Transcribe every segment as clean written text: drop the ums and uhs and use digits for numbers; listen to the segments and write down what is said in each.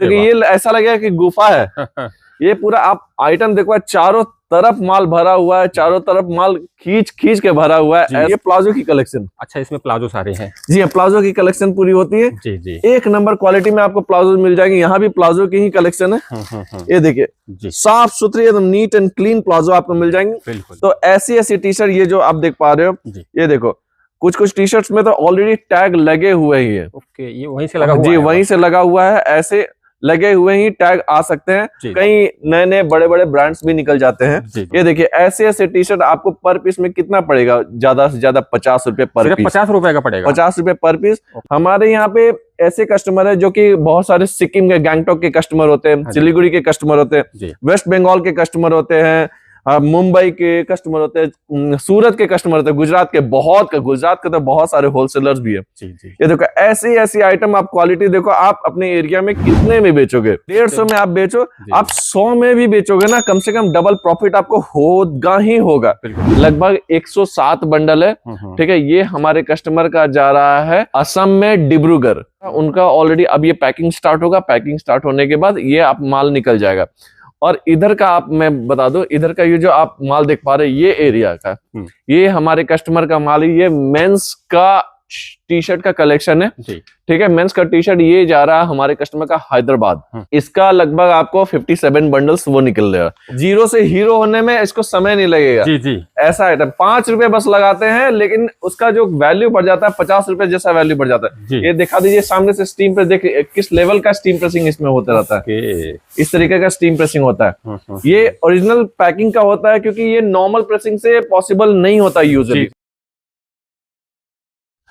देखिए ये ऐसा लगेगा कि गुफा है। ये पूरा आप आइटम देखो, चारों तरफ माल भरा हुआ है, चारों तरफ माल खींच खींच के भरा हुआ है। ये प्लाजो की कलेक्शन। अच्छा, इसमें प्लाजो सारे हैं? जी हाँ, प्लाजो की कलेक्शन पूरी होती है। जी जी, एक नंबर क्वालिटी में आपको प्लाजो मिल जाएंगे। यहाँ भी प्लाजो की ही कलेक्शन है। ये देखिए साफ सुथरी एकदम नीट एंड क्लीन प्लाजो आपको मिल जाएंगे। तो ऐसी ऐसी टी शर्ट ये जो आप देख पा रहे हो, ये देखो कुछ कुछ टी शर्ट्स में तो ऑलरेडी टैग लगे हुए ही है। ओके, ये वहीं से लगा हुआ है? जी वहीं से लगा हुआ है। ऐसे लगे हुए ही टैग आ सकते हैं। कई नए नए बड़े बड़े ब्रांड्स भी निकल जाते हैं। ये देखिए ऐसे ऐसे टी शर्ट आपको पर पीस में कितना पड़ेगा? ज्यादा से ज्यादा 50 रुपए पर पीस। 50 रुपए का पड़ेगा? 50 रुपए पर पीस। हमारे यहाँ पे ऐसे कस्टमर है जो कि बहुत सारे सिक्किम के, गैंगटॉक के कस्टमर होते हैं, सिलीगुड़ी के कस्टमर होते हैं, वेस्ट बंगाल के कस्टमर होते हैं, मुंबई के कस्टमर होते हैं, सूरत के कस्टमर होते हैं, गुजरात के तो बहुत सारे होलसेलर्स भी है। ये देखो ऐसी ऐसी आइटम आप क्वालिटी देखो, आप अपने एरिया में कितने में बेचोगे? 150 में आप बेचो, आप 100 में भी बेचोगे ना, कम से कम डबल प्रॉफिट आपको होगा ही होगा। लगभग 107 बंडल है। ठीक है, ये हमारे कस्टमर का जा रहा है असम में, डिब्रूगढ़। उनका ऑलरेडी अब ये पैकिंग स्टार्ट होगा। पैकिंग स्टार्ट होने के बाद ये आप माल निकल जाएगा। और इधर का आप मैं बता दूं, इधर का ये जो आप माल देख पा रहे हैं, ये एरिया का, ये हमारे कस्टमर का माल है। ये मेंस का टी शर्ट का कलेक्शन है। ठीक है, मेंस का टी शर्ट ये जा रहा है हमारे कस्टमर का हैदराबाद। इसका लगभग आपको 57 बंडल्स वो निकल रहा। जीरो से हीरो होने में इसको समय नहीं लगेगा। जी ऐसा आइटम 5 रुपए बस लगाते हैं, लेकिन उसका जो वैल्यू बढ़ जाता है 50 रुपए जैसा वैल्यू बढ़ जाता है। ये दिखा दीजिए सामने से स्टीम प्रेस, देख किस लेवल का स्टीम प्रेसिंग इसमें होता रहता है। इस तरीके का स्टीम प्रेसिंग होता है। ये ओरिजिनल पैकिंग का होता है, क्योंकि ये नॉर्मल प्रेसिंग से पॉसिबल नहीं होता यूजुअली।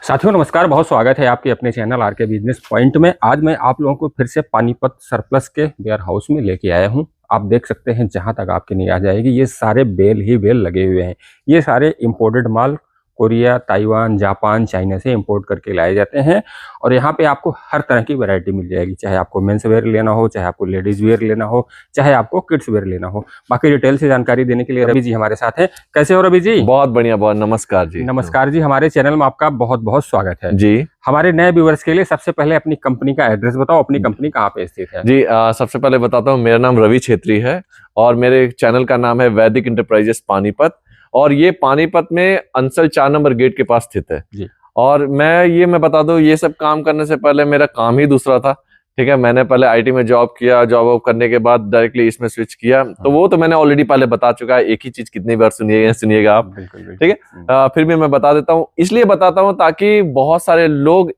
साथियों नमस्कार, बहुत स्वागत है आपके अपने चैनल आरके बिजनेस पॉइंट में। आज मैं आप लोगों को फिर से पानीपत सरप्लस के वेयर हाउस में लेके आया हूं। आप देख सकते हैं जहां तक आपकी निगाह जाएगी ये सारे बेल ही बेल लगे हुए हैं। ये सारे इंपोर्टेड माल कोरिया, ताइवान, जापान, चाइना से इंपोर्ट करके लाए जाते हैं। और यहाँ पे आपको हर तरह की वैरायटी मिल जाएगी, चाहे आपको मेंस वेयर लेना हो, चाहे आपको लेडीज वेयर लेना हो, चाहे आपको किड्स वेयर लेना हो। बाकी डिटेल से जानकारी देने के लिए रवि जी हमारे साथ हैं। कैसे हो रवि जी? बहुत बढ़िया, बहुत नमस्कार जी। नमस्कार जी, हमारे चैनल में आपका बहुत बहुत स्वागत है जी। हमारे नए व्यूअर्स के लिए सबसे पहले अपनी कंपनी का एड्रेस बताओ, अपनी कंपनी कहाँ पे स्थित है? जी सबसे पहले बताता हूँ, मेरा नाम रवि छेत्री है और मेरे चैनल का नाम है वैदिक इंटरप्राइजेस पानीपत। और ये पानीपत में अंसल 4 नंबर गेट के पास स्थित है जी। और मैं बता दूं, ये सब काम करने से पहले मेरा काम ही दूसरा था। ठीक है, मैंने पहले आईटी में जॉब किया, जॉब करने के बाद डायरेक्टली इसमें स्विच किया। तो वो तो मैंने ऑलरेडी पहले बता चुका है, एक ही चीज कितनी बार सुनिएगा आप। ठीक है, फिर भी मैं बता देता हूँ, इसलिए बताता हूँ ताकि बहुत सारे लोग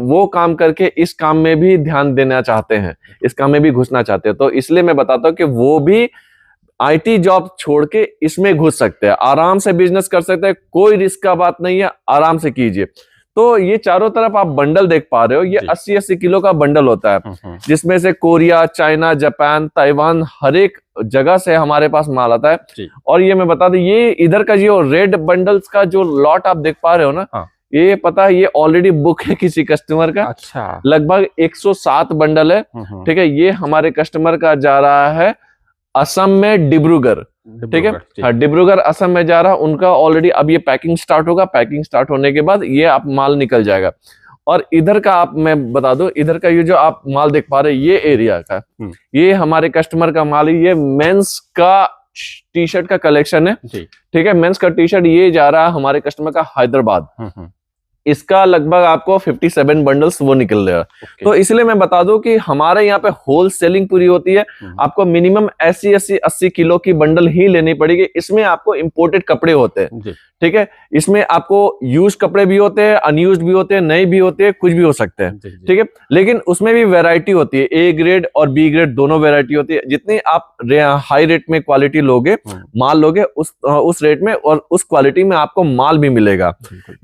वो काम करके इस काम में भी ध्यान देना चाहते हैं, इस काम में भी घुसना चाहते हैं। तो इसलिए मैं बताता हूँ कि वो भी आईटी जॉब छोड़ के इसमें घुस सकते हैं, आराम से बिजनेस कर सकते हैं, कोई रिस्क का बात नहीं है, आराम से कीजिए। तो ये चारों तरफ आप बंडल देख पा रहे हो, ये 80-80 किलो का बंडल होता है, जिसमें से कोरिया, चाइना, जापान, ताइवान, हर एक जगह से हमारे पास माल आता है। और ये मैं बता दूं, ये इधर का जो रेड बंडल्स का जो लॉट आप देख पा रहे हो ना, ये पता है ये ऑलरेडी बुक है किसी कस्टमर का। अच्छा। लगभग 107 बंडल है। ठीक है, ये हमारे कस्टमर का जा रहा है असम में, डिब्रूगढ़। ठीक है, हाँ डिब्रूगढ़ असम में जा रहा है उनका। ऑलरेडी अब ये पैकिंग स्टार्ट होगा। पैकिंग स्टार्ट होने के बाद ये आप माल निकल जाएगा। और इधर का आप मैं बता दूं, इधर का ये जो आप माल देख पा रहे हैं, ये एरिया का, ये हमारे कस्टमर का माल है। ये मेंस का टी शर्ट का कलेक्शन है। ठीक है, मेंस का टी शर्ट ये जा रहा है हमारे कस्टमर का हैदराबाद। इसका लगभग आपको 57 बंडल्स वो निकल रहा है। तो इसलिए मैं बता दूं कि हमारे यहाँ पे होल सेलिंग पूरी होती है। आपको मिनिमम 80 किलो की बंडल ही लेनी पड़ेगी। इसमें आपको इंपोर्टेड कपड़े होते हैं। ठीक है, इसमें आपको यूज कपड़े भी होते हैं, अनयूज भी होते हैं, नए भी होते हैं, कुछ भी हो सकते हैं। ठीक है, लेकिन उसमें भी वैरायटी होती है, ए ग्रेड और बी ग्रेड दोनों वैरायटी होती है। जितनी आप हाई रेट में क्वालिटी लोगे, माल लोगे, उस रेट में और उस क्वालिटी में आपको माल भी मिलेगा।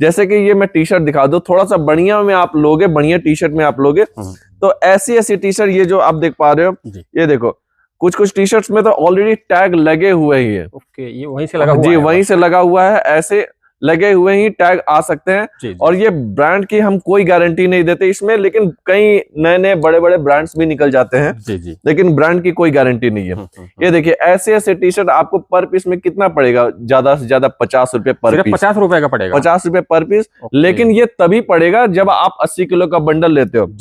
जैसे कि ये मैं टी शर्ट दिखा दूं, थोड़ा सा बढ़िया में आप लोगे, बढ़िया टी शर्ट में आप लोगे, तो ऐसी ऐसी टी शर्ट ये जो आप देख पा रहे हो, ये देखो कुछ कुछ टी शर्ट्स में तो ऑलरेडी टैग लगे हुए ही है। ओके, ये वहीं से लगा हुआ है? जी वहीं से लगा हुआ है, ऐसे लगे हुए ही टैग आ सकते हैं। और ये ब्रांड की हम कोई गारंटी नहीं देते इसमें, लेकिन कई नए नए बड़े बड़े ब्रांड्स भी निकल जाते हैं। लेकिन ब्रांड की कोई गारंटी नहीं है। ये देखिए ऐसे ऐसे टी शर्ट आपको पर पीस में कितना पड़ेगा? ज्यादा से ज्यादा 50 रुपए पर पीस। 50 रुपए का पड़ेगा? 50 रुपए पर पीस। लेकिन ये तभी पड़ेगा जब आप 80 किलो का बंडल लेते हो।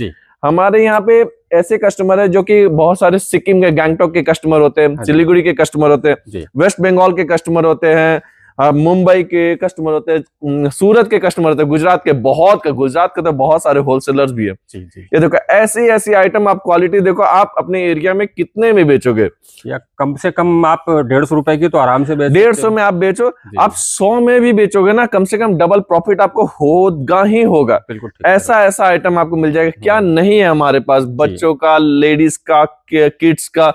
हमारे यहाँ पे ऐसे कस्टमर है जो कि बहुत सारे सिक्किम के, गैंगटॉक के कस्टमर होते हैं, सिलीगुड़ी के कस्टमर होते हैं, वेस्ट बंगाल के कस्टमर होते हैं, मुंबई के कस्टमर होते हैं, सूरत के कस्टमर होते हैं, गुजरात के तो बहुत सारे होलसेलर्स भी है। ये देखो ऐसी ऐसी आइटम आप क्वालिटी देखो, आप अपने एरिया में कितने में बेचोगे? या कम से कम आप 150 रुपए की तो आराम से बेच 150 में आप बेचो, आप 100 में भी बेचोगे ना, कम से कम डबल प्रॉफिट आपको होगा ही होगा। बिल्कुल ऐसा ऐसा आइटम आपको मिल जाएगा। क्या नहीं है हमारे पास? बच्चों का, लेडीज का, किड्स का,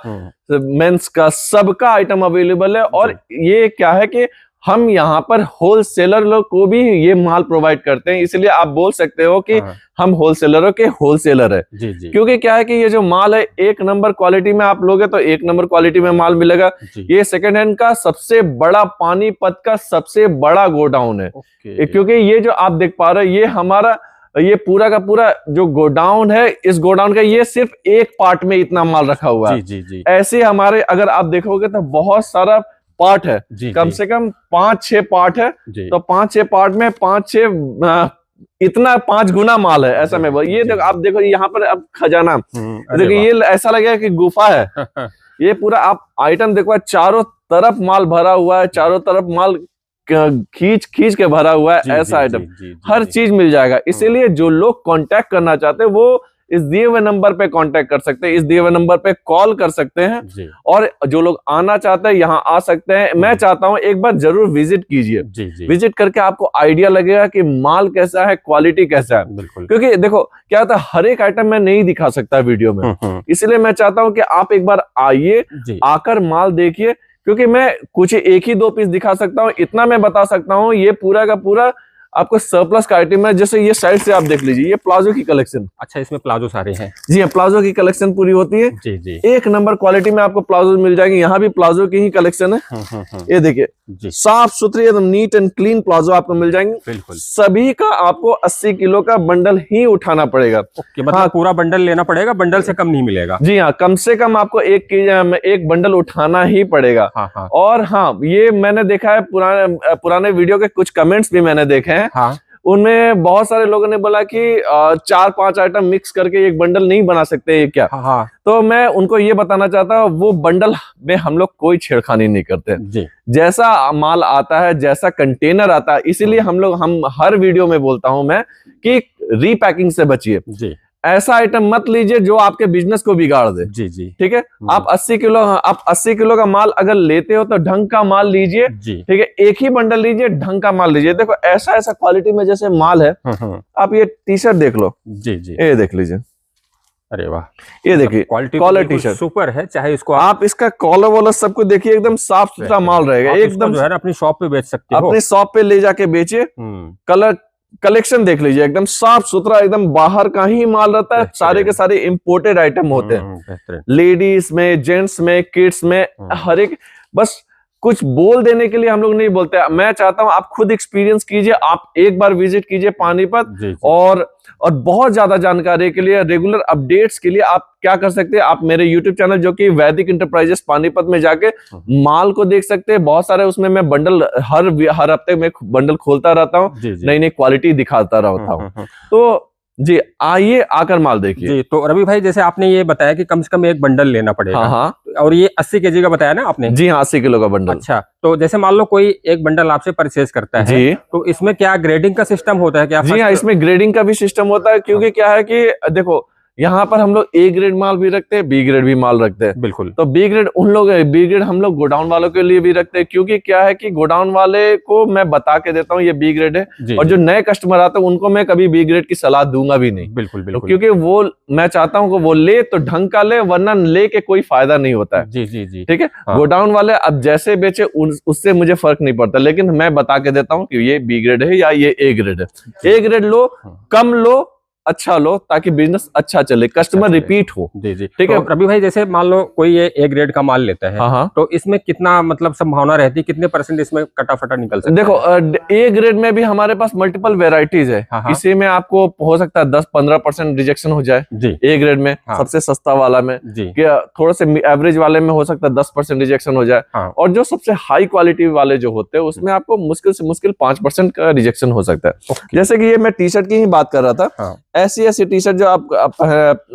मेंस का, सबका आइटम अवेलेबल है। और ये क्या है कि हम यहाँ पर होलसेलर लोग को भी ये माल प्रोवाइड करते हैं, इसलिए आप बोल सकते हो कि हम होलसेलरों के होलसेलर है। क्योंकि क्या है कि ये जो माल है एक नंबर क्वालिटी में आप लोगे तो एक नंबर क्वालिटी में माल मिलेगा। ये सेकंड हैंड का सबसे बड़ा, पानीपत का सबसे बड़ा गोडाउन है। क्योंकि ये जो आप देख पा रहे हो, ये हमारा ये पूरा का पूरा जो गोडाउन है, इस गोडाउन का ये सिर्फ एक पार्ट में इतना माल रखा हुआ है। ऐसे हमारे अगर आप देखोगे तो बहुत सारा पार्ट है, कम से कम 5-6 पार्ट है। तो 5-6 पार्ट में 5-6 इतना 5 गुना माल है ऐसा में। ये देखो, आप देखो यहाँ पर अब खजाना देखो, ये ऐसा लगेगा कि गुफा है। ये पूरा आप आइटम देखो, चारों तरफ माल भरा हुआ है, चारों तरफ माल खींच के भरा हुआ है। ऐसा आइटम हर चीज मिल जाएगा। इसीलिए जो लोग कांटेक्ट करना चाहते हैं वो इस दिए हुए नंबर पे कांटेक्ट कर सकते हैं, इस दिए हुए नंबर पे कॉल कर सकते हैं। और जो लोग आना चाहते हैं यहाँ आ सकते हैं। मैं चाहता हूँ एक बार जरूर विजिट कीजिए। विजिट करके आपको आइडिया लगेगा कि माल कैसा है, क्वालिटी कैसा है। क्योंकि देखो क्या होता है, हर एक आइटम मैं नहीं दिखा सकता वीडियो में, इसलिए मैं चाहता हूँ कि आप एक बार आइए, आकर माल देखिए। क्योंकि मैं कुछ एक ही 2 पीस दिखा सकता हूँ, इतना मैं बता सकता हूँ, ये पूरा का पूरा आपको सरप्लस का आइटम है। जैसे ये साइड से आप देख लीजिए, ये प्लाजो की कलेक्शन। अच्छा, इसमें प्लाजो सारे हैं? जी हाँ, प्लाजो की कलेक्शन पूरी होती है। जी। एक नंबर क्वालिटी में आपको प्लाजो मिल जाएंगे। यहाँ भी प्लाजो की ही कलेक्शन है। ये देखिए, साफ सुथरी एकदम नीट एंड क्लीन प्लाजो आपको मिल जाएंगे। बिल्कुल। सभी का आपको 80 किलो का बंडल ही उठाना पड़ेगा। मतलब पूरा बंडल लेना पड़ेगा, बंडल से कम नहीं मिलेगा? जी हाँ, कम से कम आपको एक बंडल उठाना ही पड़ेगा। और हाँ, ये मैंने देखा है, पुराने वीडियो के कुछ कमेंट्स भी मैंने देखे हैं। उनमें बहुत सारे लोगों ने बोला कि 4-5 आइटम मिक्स करके एक बंडल नहीं बना सकते ये क्या? तो मैं उनको ये बताना चाहता हूँ, वो बंडल में हम लोग कोई छेड़खानी नहीं करते। जैसा माल आता है, जैसा कंटेनर आता है, इसीलिए हम हर वीडियो में बोलता हूं मैं कि रीपैकिंग से बचिए। ऐसा आइटम मत लीजिए जो आपके बिजनेस को बिगाड़ दे। ठीक है। आप 80 किलो का माल अगर लेते हो तो ढंग का माल लीजिए। ठीक है, एक ही बंडल लीजिए, ढंग का माल लीजिए। देखो ऐसा क्वालिटी में जैसे माल है, आप ये टी शर्ट देख लो। ये देख लीजिए। अरे वाह, ये देखिए, क्वालिटी टी शर्ट सुपर है। चाहे इसको आप इसका कॉलर वॉलर सबको देखिए, एकदम साफ सुथरा माल रहेगा। एकदम जो है ना, अपनी शॉप पे बेच सकते हो, अपनी शॉप पे ले जाके बेचिए। कलर कलेक्शन देख लीजिए, एकदम साफ सुथरा, एकदम बाहर का ही माल रहता है। सारे के सारे इंपोर्टेड आइटम होते हैं, लेडीज में, जेंट्स में, किड्स में, हर एक। बस कुछ बोल देने के लिए हम लोग नहीं बोलते। मैं चाहता हूं आप खुद एक्सपीरियंस कीजिए, आप एक बार विजिट कीजिए पानीपत। और बहुत ज्यादा जानकारी के लिए, रेगुलर अपडेट्स के लिए आप क्या कर सकते हैं, आप मेरे YouTube चैनल जो कि वैदिक इंटरप्राइजेस पानीपत में जाके माल को देख सकते हैं। बहुत सारे उसमें मैं बंडल हर हफ्ते में बंडल खोलता रहता हूँ, नई नई क्वालिटी दिखाता रहता हूँ। तो जी आइए, आकर माल देखिए। जी, तो रवि भाई, जैसे आपने ये बताया कि कम से कम एक बंडल लेना पड़ेगा। और ये 80 kg का बताया ना आपने? जी हाँ, 80 किलो का बंडल। अच्छा, तो जैसे मान लो कोई एक बंडल आपसे परचेज करता है जी, तो इसमें क्या ग्रेडिंग का सिस्टम होता है क्या? जी हाँ, इसमें ग्रेडिंग का भी सिस्टम होता है। क्योंकि क्या है कि देखो, यहाँ पर हम लोग A ग्रेड माल भी रखते हैं, B ग्रेड भी माल रखते हैं। बिल्कुल। तो B ग्रेड हम लोग गोडाउन वालों के लिए भी रखते हैं। क्योंकि क्या है कि गोडाउन वाले को मैं बता के देता हूँ ये B ग्रेड है, और जो नए कस्टमर आते हैं उनको मैं कभी B ग्रेड की सलाह दूंगा भी नहीं। बिल्कुल। तो क्योंकि वो मैं चाहता हूँ कि वो ले तो ढंग का ले, वरना ले के कोई फायदा नहीं होता है। जी। ठीक है। गोडाउन वाले अब जैसे बेचे उससे मुझे फर्क नहीं पड़ता, लेकिन मैं बता के देता हूँ कि ये B ग्रेड है या ये A ग्रेड है। A ग्रेड लो, कम लो, अच्छा लो, ताकि बिजनेस अच्छा चले, कस्टमर रिपीट हो। जी। ठीक है। रवि भाई, जैसे मान लो कोई ये A ग्रेड का माल लेता है, तो इसमें कितना मतलब संभावना रहती है, कितने % इसमें कटाफटा निकल सकता है? देखो, A ग्रेड में भी हमारे पास मल्टीपल वेराइटीज है। इसी में आपको हो सकता है 10-15% रिजेक्शन हो जाए A ग्रेड में, सबसे सस्ता वाला में। थोड़ा से एवरेज वाले में हो सकता है 10% रिजेक्शन हो जाए। और जो सबसे हाई क्वालिटी वाले जो होते हैं उसमें आपको मुश्किल से मुश्किल 5% का रिजेक्शन हो सकता है। जैसे कि ये मैं टी शर्ट की ही बात कर रहा था। ऐसी टी शर्ट जो आप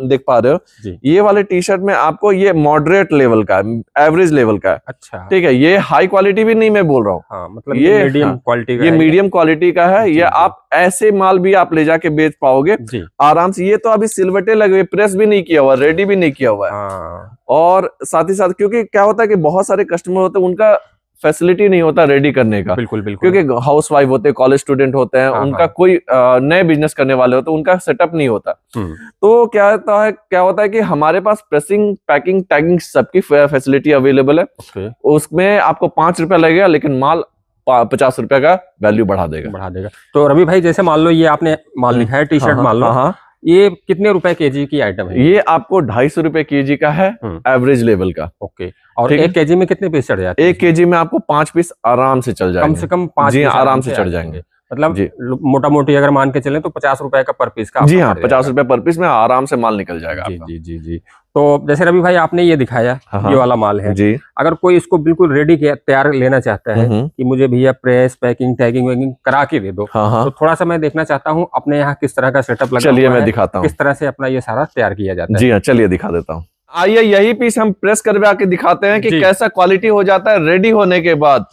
देख पा रहे हो, ये वाले टी शर्ट में आपको ये मॉडरेट लेवल का, एवरेज लेवल का है। अच्छा, ठीक है, ये हाई क्वालिटी भी नहीं मैं बोल रहा हूँ। हाँ, मतलब ये मीडियम क्वालिटी का, ये मीडियम क्वालिटी का है। ये आप ऐसे माल भी आप ले जाके बेच पाओगे आराम से। ये तो अभी सिलवटे लगे हुए, प्रेस भी नहीं किया हुआ, रेडी भी नहीं किया हुआ है। और साथ ही साथ क्योंकि क्या होता है कि बहुत सारे कस्टमर होते हैं, उनका फैसिलिटी नहीं होता रेडी करने का। बिल्कुल बिल्कुल, क्योंकि हाउस वाइफ होते हैं, कॉलेज स्टूडेंट होते हैं, उनका कोई नए बिजनेस करने वाले होते हैं, उनका सेटअप नहीं होता। तो क्या होता है कि हमारे पास प्रेसिंग, पैकिंग, टैगिंग सबकी फैसिलिटी अवेलेबल है। उसमें आपको 5 रुपया लगेगा, लेकिन माल 50 रुपए का वैल्यू बढ़ा देगा। तो रवि भाई, जैसे मान लो ये आपने माल लिखा है टी शर्ट, मान लो ये कितने रुपए केजी की आइटम है? ये आपको 250 रुपए केजी का है, एवरेज लेवल का। ओके, और 1 केजी में कितने पीस चढ़ जाते हैं? 1 केजी में आपको 5 पीस आराम से चल जाएंगे, कम से कम 5 जी आराम से चढ़ जाएंगे। मतलब मोटा मोटी अगर मान के चले तो 50 रुपए का पर पीस का। जी हाँ, 50 रुपए पर पीस में आराम से माल निकल जाएगा। जी। तो जैसे रवि भाई आपने ये दिखाया, ये वाला माल है जी। अगर कोई इसको बिल्कुल रेडी तैयार लेना चाहता है कि मुझे भैया प्रेस, पैकिंग, टैगिंग वैगिंग करा के दे दो, तो थोड़ा सा मैं देखना चाहता हूँ अपने यहाँ किस तरह का सेटअप लगा। चलिए मैं दिखाता हूँ किस तरह से अपना ये सारा तैयार किया जाता है। जी हाँ, चलिए दिखा देता हूँ। आइए, यही पीस हम प्रेस करवा के दिखाते हैं कि कैसा क्वालिटी हो जाता है रेडी होने के बाद।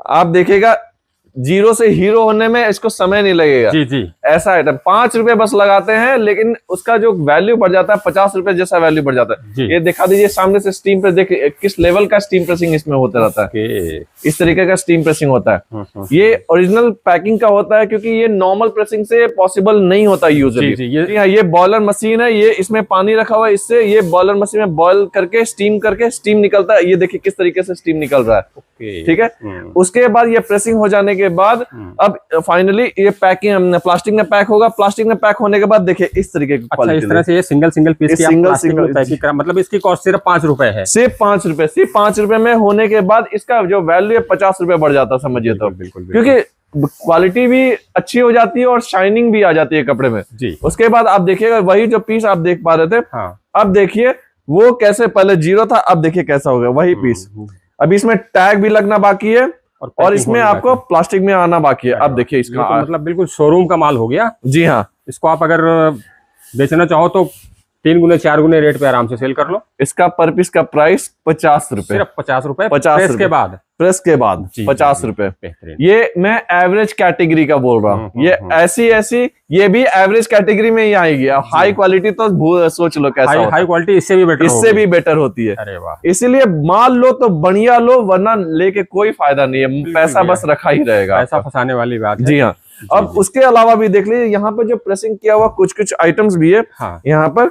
आप देखिएगा, 0 से हीरो होने में इसको समय नहीं लगेगा। जी। ऐसा आइटम 5 रुपए बस लगाते हैं, लेकिन उसका जो वैल्यू बढ़ जाता है 50 रुपए जैसा वैल्यू बढ़ जाता है। ये दिखा दीजिए सामने से स्टीम प्रेस, देखिए किस लेवल का स्टीम प्रेसिंग इसमें होता रहता है। इस तरीके का स्टीम प्रेसिंग होता है। ये ओरिजिनल पैकिंग का होता है, क्योंकि ये नॉर्मल प्रेसिंग से पॉसिबल नहीं होता यूजुअली। ये बॉयलर मशीन है, ये इसमें पानी रखा हुआ है, इससे ये बॉयलर मशीन में बॉयल करके स्टीम निकलता है। ये देखिए किस तरीके से स्टीम निकल रहा है। ठीक है, उसके बाद ये प्रेसिंग हो जाने के बाद अब फाइनली ये पैकिंग प्लास्टिक में पैक होगा। प्लास्टिक में पैक होने के बाद देखिए इस तरीके की क्वालिटी। इस तरह से ये सिंगल पीस की सिंगल पैकिंग करा, मतलब इसकी कॉस्ट सिर्फ 5 रुपए है। सिर्फ 5 रुपए, सिर्फ 5 रुपए में होने के बाद इसका जो वैल्यू है 50 रुपए बढ़ जाता है, समझिए। तो क्योंकि क्वालिटी भी अच्छी हो जाती है और शाइनिंग भी आ जाती है कपड़े में जी। उसके बाद आप देखिएगा, वही जो पीस आप देख पा रहे थे, अब देखिए वो कैसे, पहले 0 था, अब देखिए कैसा हो गया वही पीस। अभी इसमें टैग भी लगना बाकी है और इसमें आपको प्लास्टिक में आना बाकी है। अब देखिए इसका तो मतलब बिल्कुल शोरूम का माल हो गया। जी हाँ, इसको आप अगर बेचना चाहो तो 3 गुने 4 गुने रेट पे आराम से सेल कर लो। इसका पर पीस का प्राइस 50 रुपए, सिर्फ 50 रुपए। 50 के बाद, प्रेस के बाद 50 रुपए। ये मैं एवरेज कैटेगरी का बोल रहा हूँ। ये ऐसी ये भी एवरेज कैटेगरी में ही आएगी। हाई क्वालिटी तो सोच लो कैसा हाई क्वालिटी इससे भी बेटर होती है। अरे वाह, इसीलिए माल लो तो बढ़िया लो, वरना लेके कोई फायदा नहीं है, पैसा बस रखा ही रहेगा। पैसा फंसाने वाली बात है। जी हाँ। अब उसके अलावा भी देख लीजिए, यहाँ पे जो प्रेसिंग किया हुआ कुछ आइटम्स भी है। यहाँ पर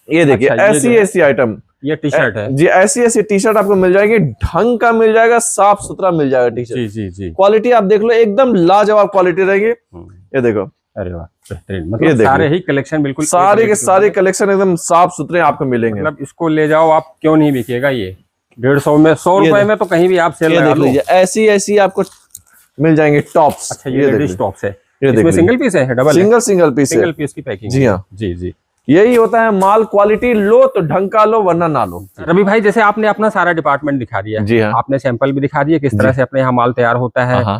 ये देखिए ऐसी आइटम, ये टी शर्ट है जी। ऐसी टी शर्ट आपको मिल जाएगी, ढंग का मिल जाएगा, साफ सुथरा मिल जाएगा टी शर्ट। जी। क्वालिटी आप देख लो, एकदम लाजवाब क्वालिटी रहेगी। ये देखो, अरे वाह, बेहतरीन। मतलब सारे ही कलेक्शन बिल्कुल सारे के सारे कलेक्शन एकदम साफ सुथरे आपको मिलेंगे। मतलब इसको ले जाओ आप, क्यों नहीं बिकेगा ये 150 में, 100 रुपए में तो कहीं भी आप सेल लगा लो। ऐसी आपको मिल जाएंगे टॉप्स। अच्छा, ये लेडीज टॉप्स है, इसमें सिंगल पीस है, डबल सिंगल पीस की पैकिंग। जी हाँ, जी। यही होता है, माल क्वालिटी लो तो ढंग का लो, वरना ना लो। रवि भाई, जैसे आपने अपना सारा डिपार्टमेंट दिखा दिया। जी हाँ। आपने सैंपल भी दिखा दिया किस तरह से अपने यहाँ माल तैयार होता है,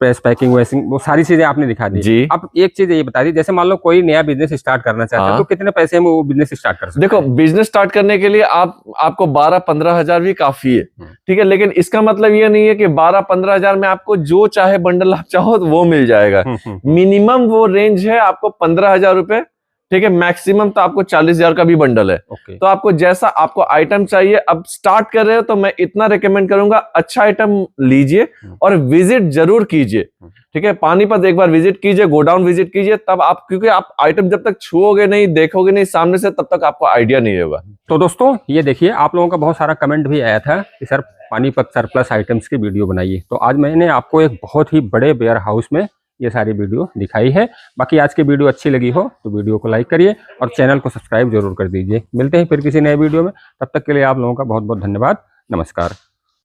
प्रेस, पैकिंग, वेसिंग, वो सारी चीजें आपने दिखा दी जी। अब एक चीज ये बता दी, जैसे मान लो कोई नया बिजनेस स्टार्ट करना चाहता है तो कितने पैसे में वो बिजनेस स्टार्ट कर सकते हैं? देखो, बिजनेस स्टार्ट करने के लिए आपको 12-15 हजार भी काफी है। ठीक है, लेकिन इसका मतलब ये नहीं है कि 12-15 हजार में आपको जो चाहे बंडल आप चाहो तो वो मिल जाएगा। मिनिमम वो रेंज है आपको 15,000 रुपए। ठीक है, मैक्सिमम तो आपको 40,000 का भी बंडल है। तो आपको जैसा आपको आइटम चाहिए, अब स्टार्ट कर रहे हो तो मैं इतना रेकमेंड करूंगा, अच्छा आइटम लीजिए और विजिट जरूर कीजिए। ठीक है, पानीपत एक बार विजिट कीजिए, गोडाउन विजिट कीजिए, तब आप, क्योंकि आप आइटम जब तक छुओगे नहीं, देखोगे नहीं सामने से, तब तक आपको आइडिया नहीं होगा। तो दोस्तों, ये देखिए, आप लोगों का बहुत सारा कमेंट भी आया था कि सर पानीपत सरप्लस आइटम्स की वीडियो बनाइए, तो आज मैंने आपको एक बहुत ही बड़े वेयर हाउस में ये सारी वीडियो दिखाई है। बाकी आज की वीडियो अच्छी लगी हो तो वीडियो को लाइक करिए और चैनल को सब्सक्राइब जरूर कर दीजिए। मिलते हैं फिर किसी नए वीडियो में, तब तक के लिए आप लोगों का बहुत बहुत धन्यवाद। नमस्कार।